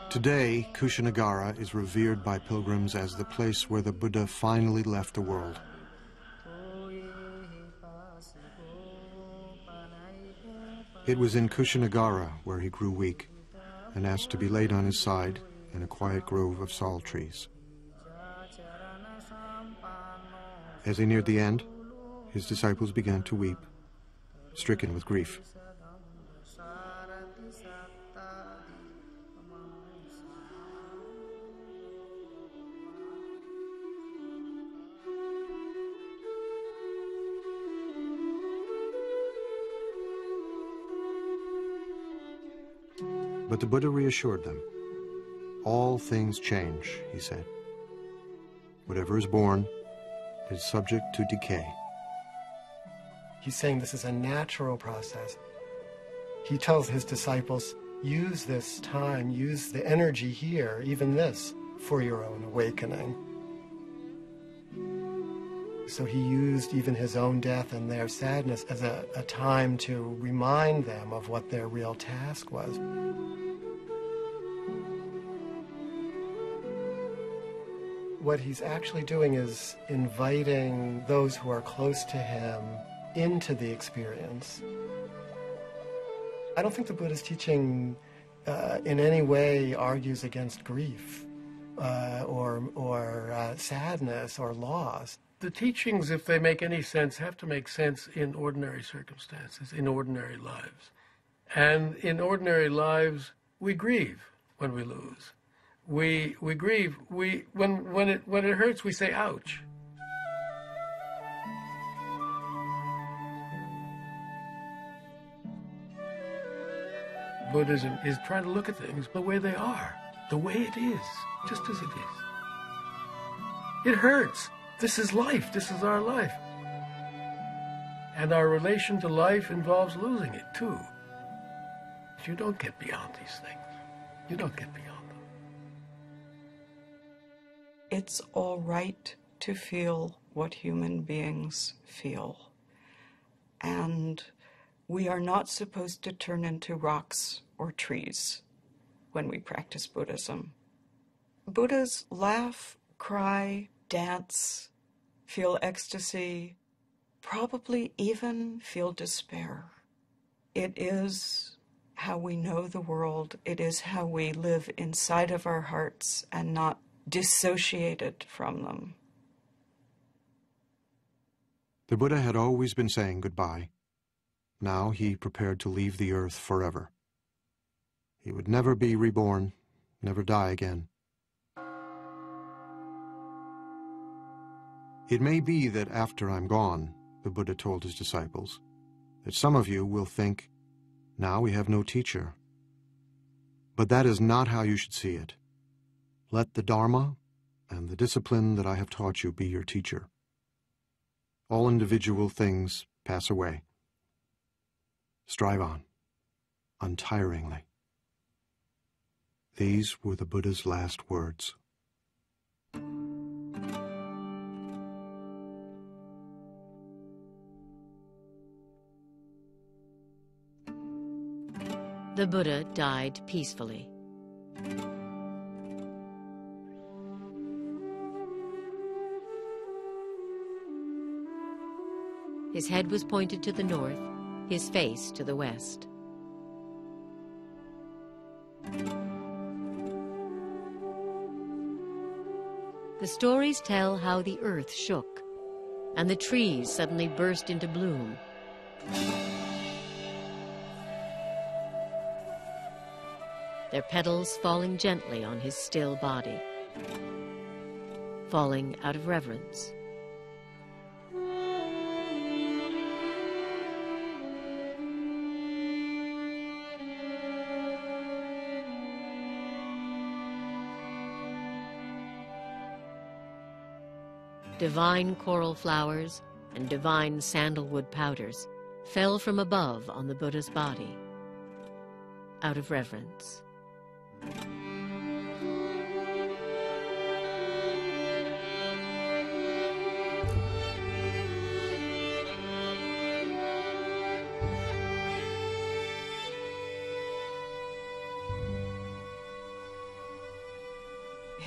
Today, Kushinagara is revered by pilgrims as the place where the Buddha finally left the world. It was in Kushinagara where he grew weak and asked to be laid on his side in a quiet grove of sal trees. As he neared the end, his disciples began to weep, stricken with grief. But the Buddha reassured them. All things change, he said. Whatever is born is subject to decay. He's saying this is a natural process. He tells his disciples, use this time, use the energy here, even this, for your own awakening. So he used even his own death and their sadness as a time to remind them of what their real task was. What he's actually doing is inviting those who are close to him into the experience. I don't think the Buddha's teaching in any way argues against grief or sadness or loss. The teachings, if they make any sense, have to make sense in ordinary circumstances, in ordinary lives. And in ordinary lives, we grieve when we lose. We grieve. When it hurts, we say, ouch. Buddhism is trying to look at things the way they are, the way it is, just as it is. It hurts. This is life. This is our life. And our relation to life involves losing it, too. You don't get beyond these things. You don't get beyond them. It's all right to feel what human beings feel. And we are not supposed to turn into rocks or trees when we practice Buddhism. Buddhas laugh, cry, dance, feel ecstasy, probably even feel despair. It is how we know the world. It is how we live inside of our hearts and not dissociated from them. The Buddha had always been saying goodbye. Now he prepared to leave the earth forever. He would never be reborn, never die again. It may be that after I'm gone, the Buddha told his disciples, that some of you will think, now we have no teacher. But that is not how you should see it. Let the Dharma and the discipline that I have taught you be your teacher. All individual things pass away. Strive on, untiringly. These were the Buddha's last words. The Buddha died peacefully. His head was pointed to the north, his face to the west. The stories tell how the earth shook, and the trees suddenly burst into bloom. Their petals falling gently on his still body, falling out of reverence. Divine coral flowers and divine sandalwood powders fell from above on the Buddha's body, out of reverence.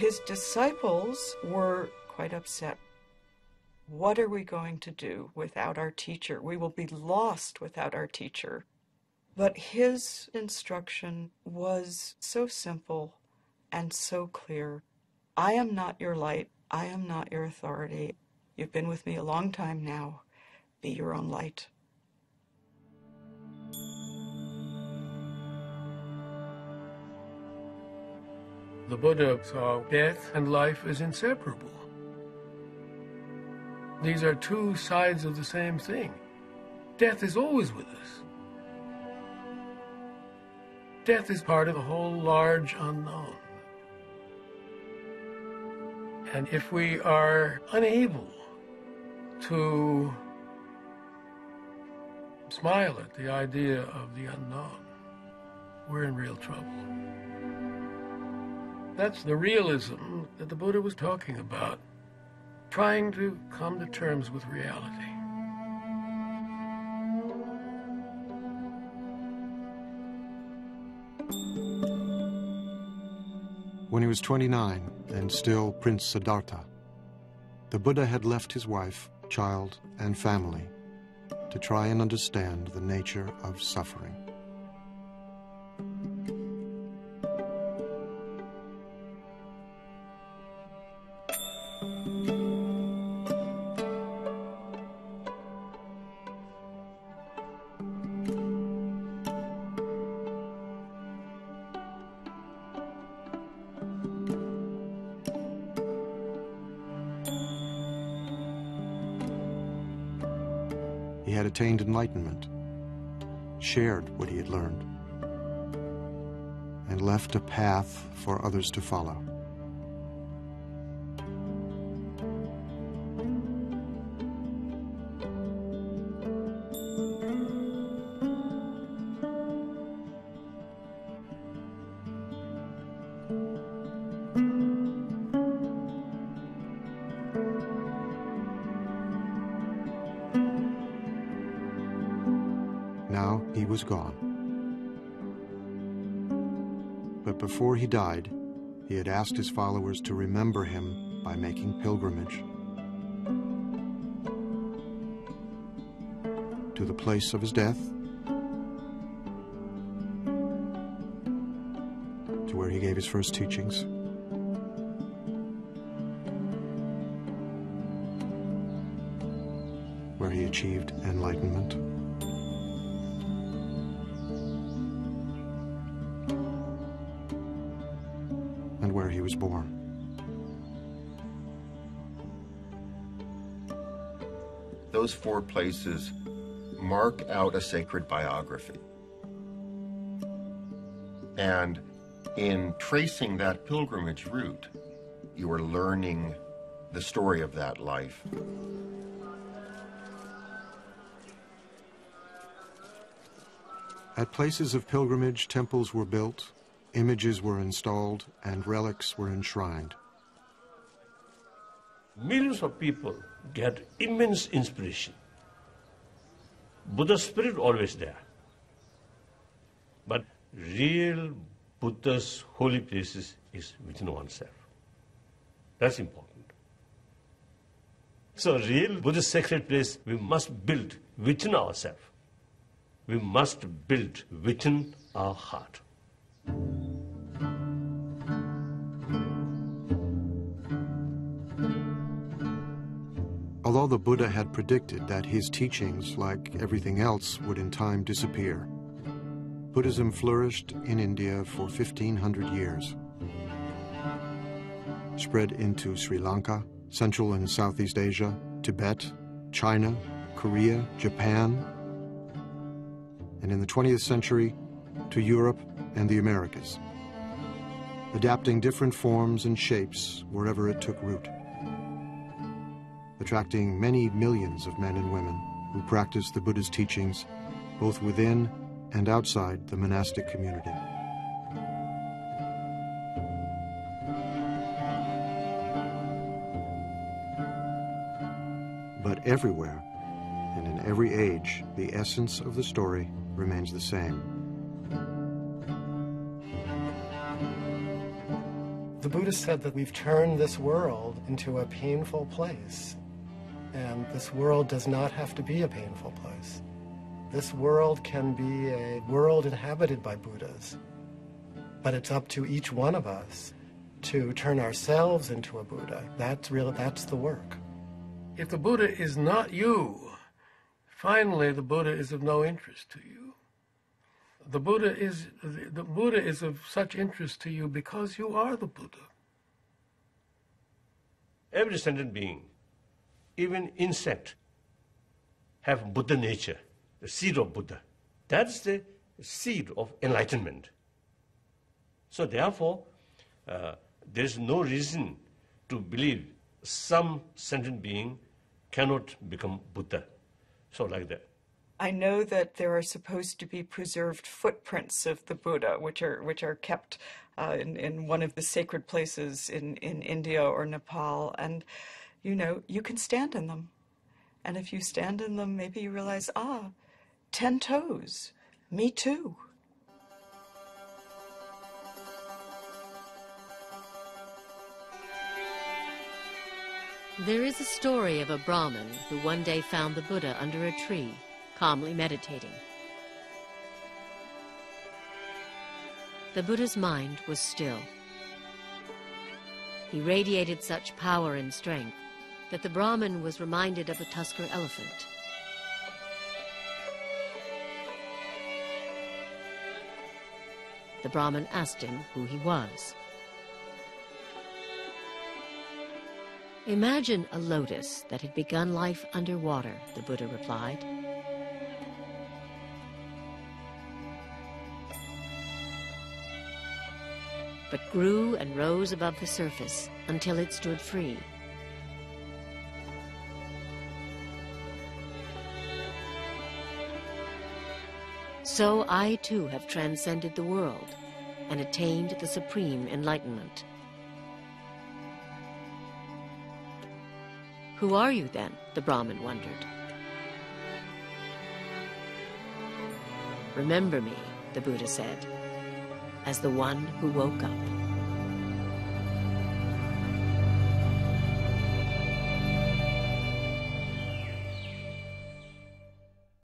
His disciples were quite upset. What are we going to do without our teacher? We will be lost without our teacher. But his instruction was so simple and so clear. I am not your light. I am not your authority. You've been with me a long time now. Be your own light. The Buddha saw death and life as inseparable. These are two sides of the same thing. Death is always with us. Death is part of the whole large unknown. And if we are unable to smile at the idea of the unknown, we're in real trouble. That's the realism that the Buddha was talking about, trying to come to terms with reality. When he was 29 and still Prince Siddhartha, the Buddha had left his wife, child, and family to try and understand the nature of suffering. He had attained enlightenment, shared what he had learned, and left a path for others to follow. Now he was gone. But before he died, he had asked his followers to remember him by making pilgrimage to the place of his death, to where he gave his first teachings, where he achieved enlightenment, and where he was born. Those four places mark out a sacred biography. And in tracing that pilgrimage route, you are learning the story of that life. At places of pilgrimage, temples were built, images were installed, and relics were enshrined. Millions of people get immense inspiration. Buddha's spirit always there. But real Buddha's holy places is within oneself. That's important. So real Buddha's sacred place we must build within ourselves. We must build within our heart. Although the Buddha had predicted that his teachings, like everything else, would in time disappear, Buddhism flourished in India for 1,500 years. Spread into Sri Lanka, Central and Southeast Asia, Tibet, China, Korea, Japan, and in the 20th century to Europe and the Americas, adapting different forms and shapes wherever it took root, attracting many millions of men and women who practiced the Buddha's teachings both within and outside the monastic community. But everywhere and in every age, the essence of the story remains the same. The Buddha said that we've turned this world into a painful place, and this world does not have to be a painful place. This world can be a world inhabited by Buddhas, but it's up to each one of us to turn ourselves into a Buddha. That's the work. If the Buddha is not you, finally the Buddha is of no interest to you. The Buddha is of such interest to you because you are the Buddha. Every sentient being, even insect, have Buddha nature, the seed of Buddha. That's the seed of enlightenment. So therefore, there is no reason to believe some sentient being cannot become Buddha. So like that. I know that there are supposed to be preserved footprints of the Buddha, which are kept in one of the sacred places in India or Nepal, and you can stand in them. And if you stand in them, maybe you realize, 10 toes, me too. There is a story of a Brahmin who one day found the Buddha under a tree, calmly meditating. The Buddha's mind was still. He radiated such power and strength that the Brahmin was reminded of a tusker elephant. The Brahmin asked him who he was. Imagine a lotus that had begun life underwater, the Buddha replied. But grew and rose above the surface until it stood free. So I too have transcended the world and attained the supreme enlightenment. Who are you then? The Brahmin wondered. Remember me, the Buddha said, as the one who woke up.